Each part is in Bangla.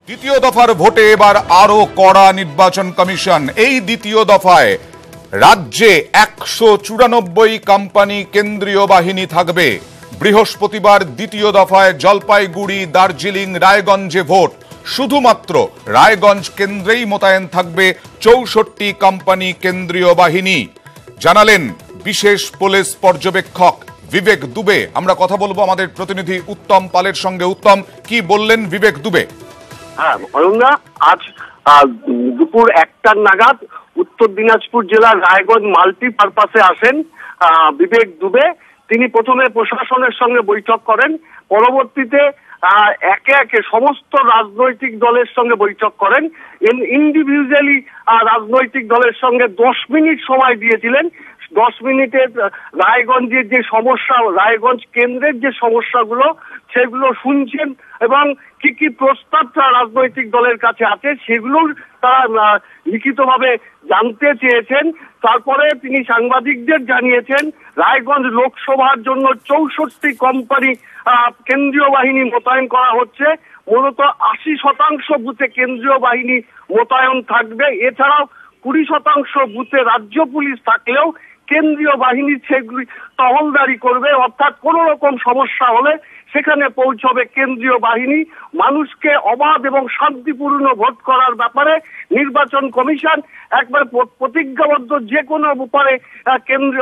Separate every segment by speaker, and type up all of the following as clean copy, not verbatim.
Speaker 1: দ্বিতীয় দফার ভোটে এবার আরো কড়া নির্বাচন কমিশন। এই দ্বিতীয় দফায় রাজ্যে 194 কোম্পানি কেন্দ্রীয় বাহিনী থাকবে। বৃহস্পতিবার দ্বিতীয় দফায় জলপাইগুড়ি, দার্জিলিং, রায়গঞ্জে ভোট। শুধুমাত্র রায়গঞ্জ কেন্দ্রেই মোতায়েন থাকবে 64 কোম্পানি কেন্দ্রীয় বাহিনী, জানালেন বিশেষ পুলিশ পর্যবেক্ষক বিবেক দুবে। আমরা কথা বলবো আমাদের প্রতিনিধি উত্তম পালের সঙ্গে। উত্তম, কি বললেন বিবেক দুবে?
Speaker 2: হ্যাঁ অরুণদা, আজ দুপুর 1টা নাগাদ উত্তর দিনাজপুর জেলার রায়গঞ্জ মাল্টিপারপাসে আসেন বিবেক দুবে। তিনি প্রথমে প্রশাসনের সঙ্গে বৈঠক করেন, পরবর্তীতে একে একে সমস্ত রাজনৈতিক দলের সঙ্গে বৈঠক করেন। ইন্ডিভিজুয়ালি রাজনৈতিক দলের সঙ্গে 10 মিনিট সময় দিয়েছিলেন। 10 মিনিটে রায়গঞ্জের যে সমস্যা, রায়গঞ্জ কেন্দ্রের যে সমস্যাগুলো সেগুলো শুনছেন এবং কি কি প্রস্তাব রাজনৈতিক দলের কাছে আছে সেগুলো তারা লিখিতভাবে জানতে চেয়েছেন। তারপরে তিনি সাংবাদিকদের জানিয়েছেন রায়গঞ্জ লোকসভার জন্য 64 কোম্পানি কেন্দ্রীয় বাহিনী মোতায়েন করা হচ্ছে। মূলত 80% বুথে কেন্দ্রীয় বাহিনী মোতায়েন থাকবে। এছাড়াও 20% বুথে রাজ্য পুলিশ থাকলেও কেন্দ্রীয় বাহিনী সেগুলি টহলদারি করবে, অর্থাৎ কোন রকম সমস্যা হলে সেখানে পৌঁছবে কেন্দ্রীয় বাহিনী। মানুষকে অবাধ এবং শান্তিপূর্ণ ভোট করার ব্যাপারে নির্বাচন কমিশন একবার প্রতিজ্ঞাবদ্ধ, যে কোনো ব্যাপারে কেন্দ্র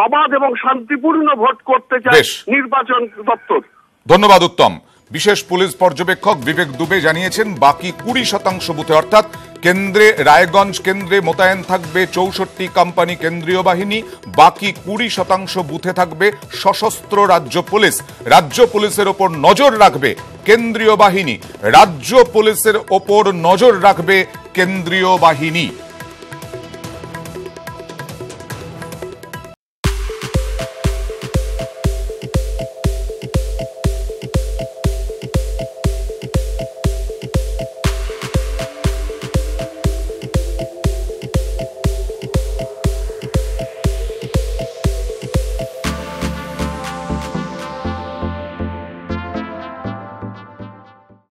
Speaker 2: অবাধ এবং শান্তিপূর্ণ ভোট করতে চায় নির্বাচন দপ্তর।
Speaker 1: ধন্যবাদ উত্তম। বিশেষ পুলিশ পর্যবেক্ষক বিবেক দুবে জানিয়েছেন বাকি 20% বুথে অর্থাৎ কেন্দ্রে, রায়গঞ্জ কেন্দ্রে মোতায়েন থাকবে 64 কোম্পানি কেন্দ্রীয় বাহিনী। বাকি 20% বুথে থাকবে সশস্ত্র রাজ্য পুলিশ। রাজ্য পুলিশের ওপর নজর রাখবে কেন্দ্রীয় বাহিনী। রাজ্য পুলিশের ওপর নজর রাখবে কেন্দ্রীয় বাহিনী।